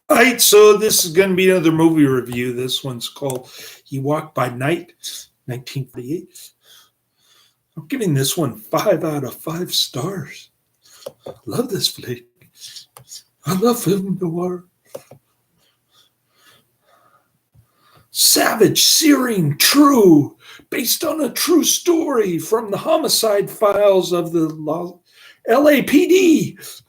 All right, so this is going to be another movie review. This one's called He Walked by Night, 1948. I'm giving this one 5 out of 5 stars. Love this flick. I love film noir. Savage, searing, true, based on a true story from the homicide files of the LAPD.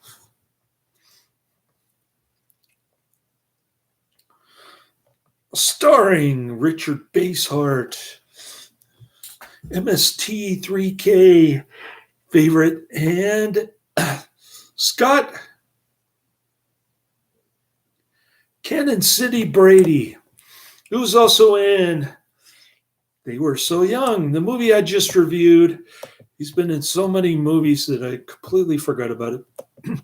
Starring Richard Basehart, MST3K favorite, and Scott Cannon City Brady, who's also in They Were So Young, the movie I just reviewed. He's been in so many movies that I completely forgot about it.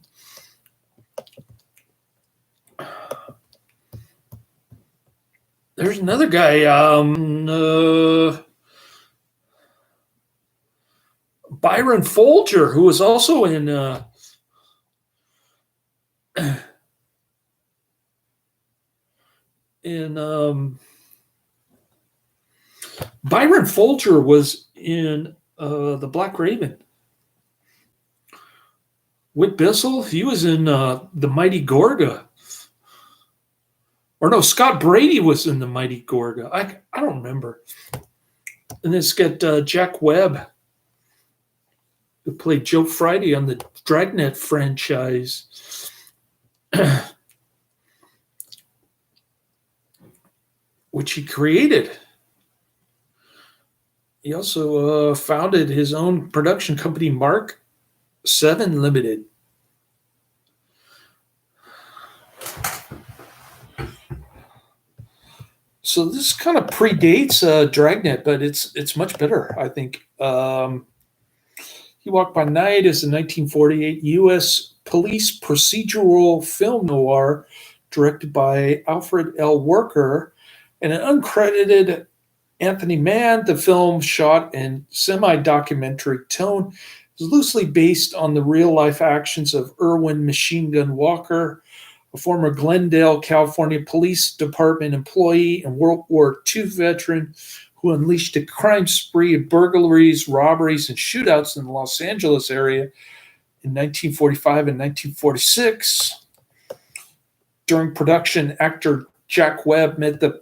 There's another guy, Byron Foulger, who was also in Byron Foulger was in The Black Raven. Whit Bissell, he was in The Mighty Gorga. Or no, Scott Brady was in The Mighty Gorga. I don't remember. And it's got Jack Webb, who played Joe Friday on the Dragnet franchise. Which he created. He also founded his own production company, Mark 7 Limited. So this kind of predates Dragnet, but it's much better, I think. He Walked by Night is a 1948 U.S. police procedural film noir directed by Alfred L. Worker and an uncredited Anthony Mann. The film, shot in semi-documentary tone, is loosely based on the real-life actions of Irwin Machine Gun Walker, a former Glendale, California Police Department employee and World War II veteran who unleashed a crime spree of burglaries, robberies, and shootouts in the Los Angeles area in 1945 and 1946. During production, actor Jack Webb met the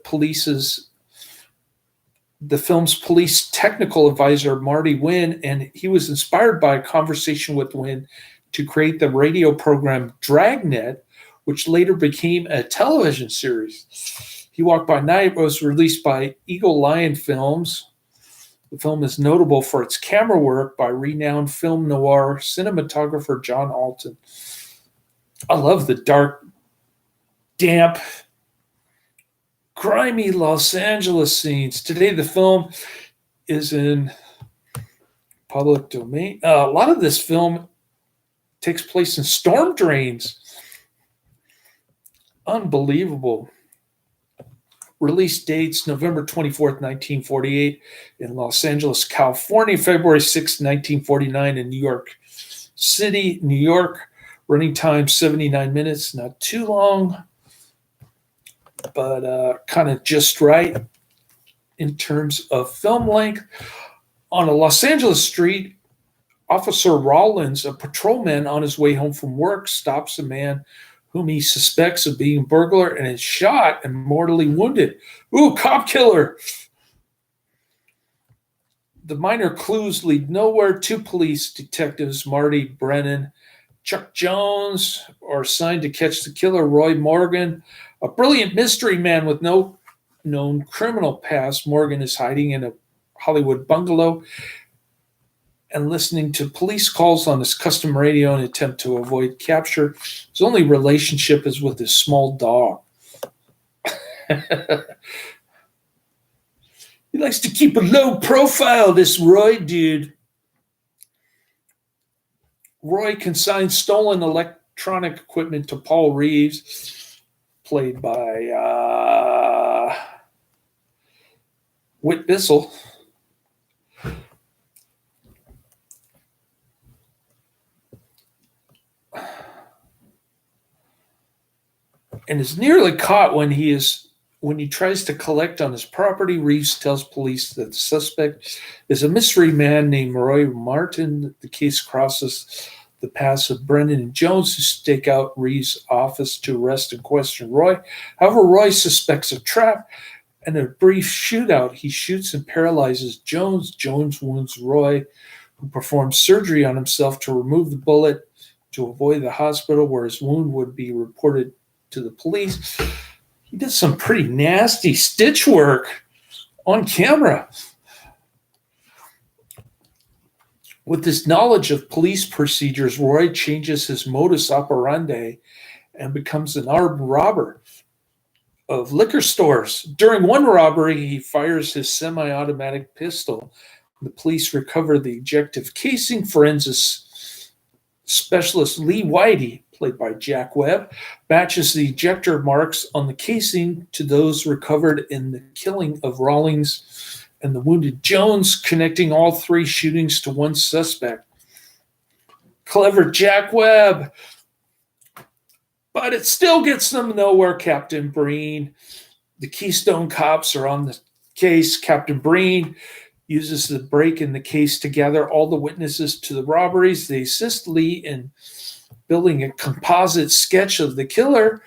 film's police technical advisor, Marty Wynn, and he was inspired by a conversation with Wynn to create the radio program Dragnet, which later became a television series. He Walked by Night was released by Eagle Lion Films. The film is notable for its camera work by renowned film noir cinematographer John Alton. I love the dark, damp, grimy Los Angeles scenes. Today, the film is in public domain. A lot of this film takes place in storm drains. Unbelievable. Release dates November 24th, 1948 in Los Angeles, California, February 6th, 1949 in New York City, New York. Running time 79 minutes, not too long, but kind of just right in terms of film length. On a Los Angeles street, Officer Rollins, a patrolman on his way home from work, stops a man whom he suspects of being a burglar and is shot and mortally wounded. Ooh, cop killer! The minor clues lead nowhere. Two police detectives, Marty Brennan, Chuck Jones, are assigned to catch the killer, Roy Morgan, a brilliant mystery man with no known criminal past. Morgan is hiding in a Hollywood bungalow and listening to police calls on his custom radio in an attempt to avoid capture. His only relationship is with his small dog. He likes to keep a low profile, this Roy dude. Roy consigns stolen electronic equipment to Paul Reeves, played by Whit Bissell. and is nearly caught when he tries to collect on his property. Reeves tells police that the suspect is a mystery man named Roy Martin. The case crosses the paths of Brennan and Jones, who stake out Reeves' office to arrest and question Roy. However, Roy suspects a trap, and in a brief shootout, he shoots and paralyzes Jones. Jones wounds Roy, who performs surgery on himself to remove the bullet to avoid the hospital where his wound would be reported to the police. He did some pretty nasty stitch work on camera. With this knowledge of police procedures, Roy changes his modus operandi and becomes an armed robber of liquor stores. During one robbery, he fires his semi-automatic pistol. The police recover the ejective casing. Forensics specialist Lee Whitey, played by Jack Webb, matches the ejector marks on the casing to those recovered in the killing of Rawlings and the wounded Jones, connecting all three shootings to one suspect. Clever Jack Webb. But it still gets them nowhere, Captain Breen. The Keystone cops are on the case. Captain Breen uses the break in the case to gather all the witnesses to the robberies. They assist Lee in building a composite sketch of the killer.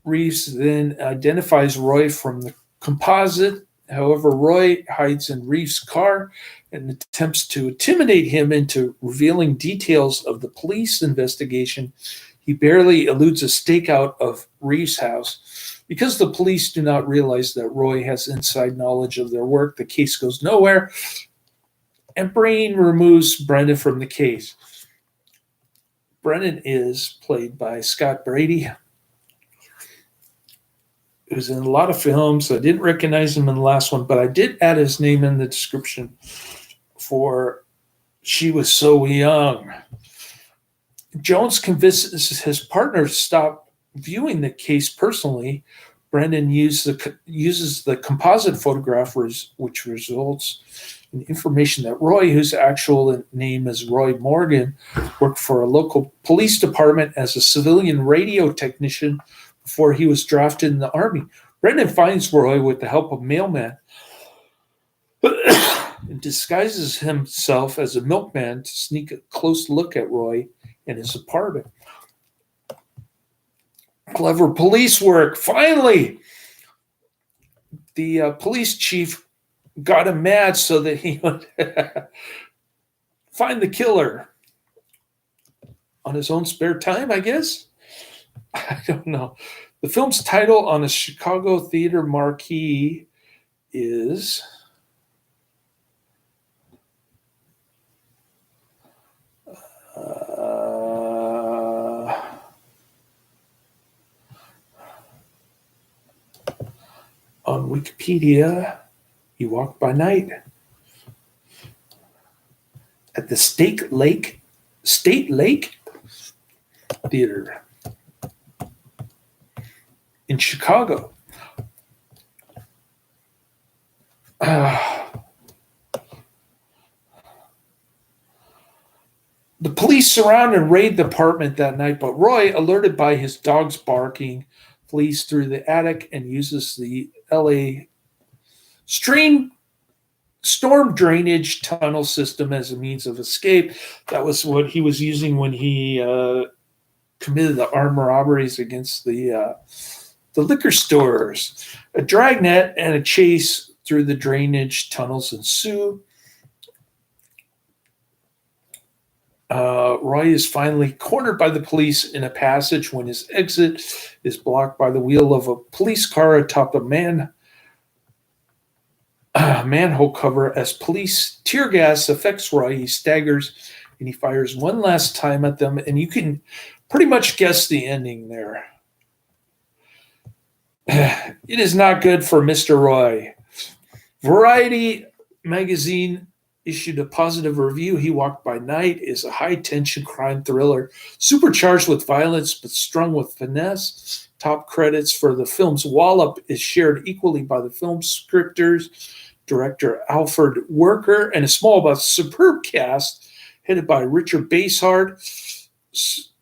Reeves then identifies Roy from the composite. However, Roy hides in Reeves' car and attempts to intimidate him into revealing details of the police investigation. He barely eludes a stakeout of Reeves' house. Because the police do not realize that Roy has inside knowledge of their work, the case goes nowhere, and Breen removes Brendan from the case. Brennan is played by Scott Brady, who's in a lot of films. I didn't recognize him in the last one, but I did add his name in the description for She Was So Young. Jones convinces his partner to stop viewing the case personally. Brendan uses the composite photograph, which results in information that Roy, whose actual name is Roy Morgan, worked for a local police department as a civilian radio technician before he was drafted in the Army. Brendan finds Roy with the help of a mailman and disguises himself as a milkman to sneak a close look at Roy in his apartment. Clever police work. Finally, the police chief got him mad so that he would find the killer on his own spare time, I guess. I don't know. The film's title on a Chicago theater marquee is on Wikipedia, You Walk by Night at the State Lake Theater in Chicago. The police surround and raid the apartment that night, but Roy, alerted by his dog's barking, flees through the attic and uses the LA storm drainage tunnel system as a means of escape. That was what he was using when he committed the armed robberies against the liquor stores. A dragnet and a chase through the drainage tunnels ensue. Roy is finally cornered by the police in a passage when his exit is blocked by the wheel of a police car atop a manhole cover. As police tear gas affects Roy, he staggers and he fires one last time at them, and you can pretty much guess the ending there. It is not good for Mr. Roy. Variety magazine issued a positive review. He Walked by Night is a high-tension crime thriller, supercharged with violence but strung with finesse. Top credits for the film's wallop is shared equally by the film's scripters, director Alfred Worker, and a small but superb cast headed by Richard Basehart.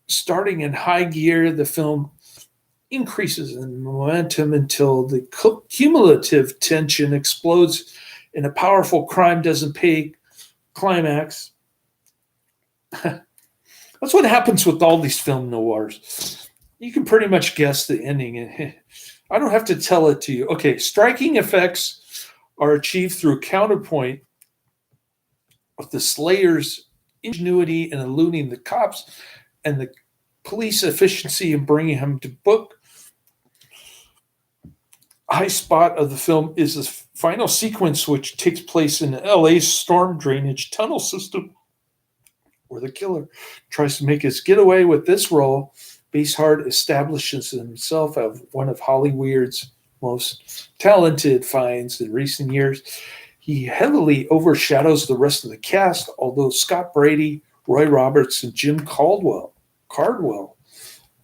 Starting in high gear, the film increases in momentum until the cumulative tension explodes in a powerful crime doesn't pay climax. That's what happens with all these film noirs. You can pretty much guess the ending. I don't have to tell it to you. Okay, striking effects are achieved through counterpoint of the Slayer's ingenuity in eluding the cops and the police efficiency in bringing him to book. High spot of the film is the final sequence, which takes place in LA's storm drainage tunnel system, where the killer tries to make his getaway. With this role, Basehart establishes himself as one of Hollywood's most talented finds in recent years. He heavily overshadows the rest of the cast, although Scott Brady, Roy Roberts, and Jim Cardwell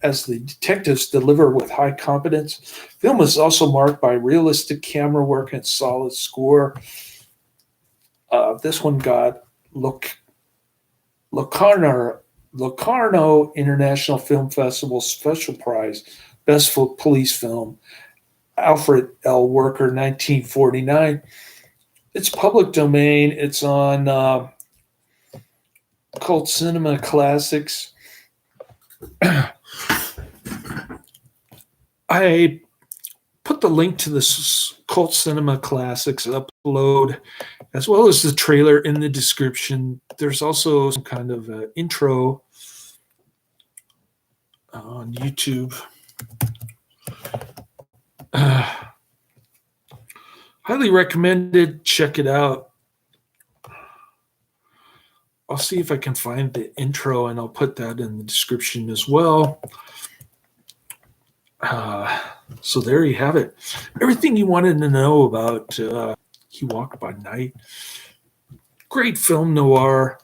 as the detectives deliver with high competence. Film is also marked by realistic camera work and solid score. This one got Locarno International Film Festival Special Prize, Best Police Film, Alfred L. Worker, 1949. It's public domain. It's on Cult Cinema Classics. I put the link to this Cult Cinema Classics upload, as well as the trailer, in the description. There's also some kind of intro on YouTube. Highly recommended. Check it out. I'll see if I can find the intro, and I'll put that in the description as well. So there you have it. Everything you wanted to know about He Walked by Night. Great film noir.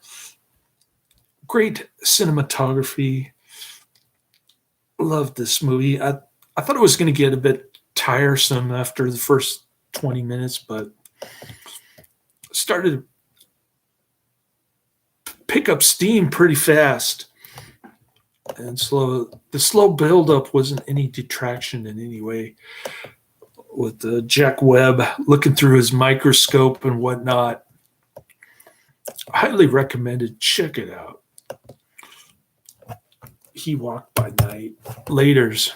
Great cinematography. Loved this movie. I thought it was going to get a bit tiresome after the first 20 minutes, but started to pick up steam pretty fast. And the slow build-up wasn't any detraction in any way, with Jack Webb looking through his microscope and whatnot. Highly recommended. Check it out. He Walked by Night. Laters.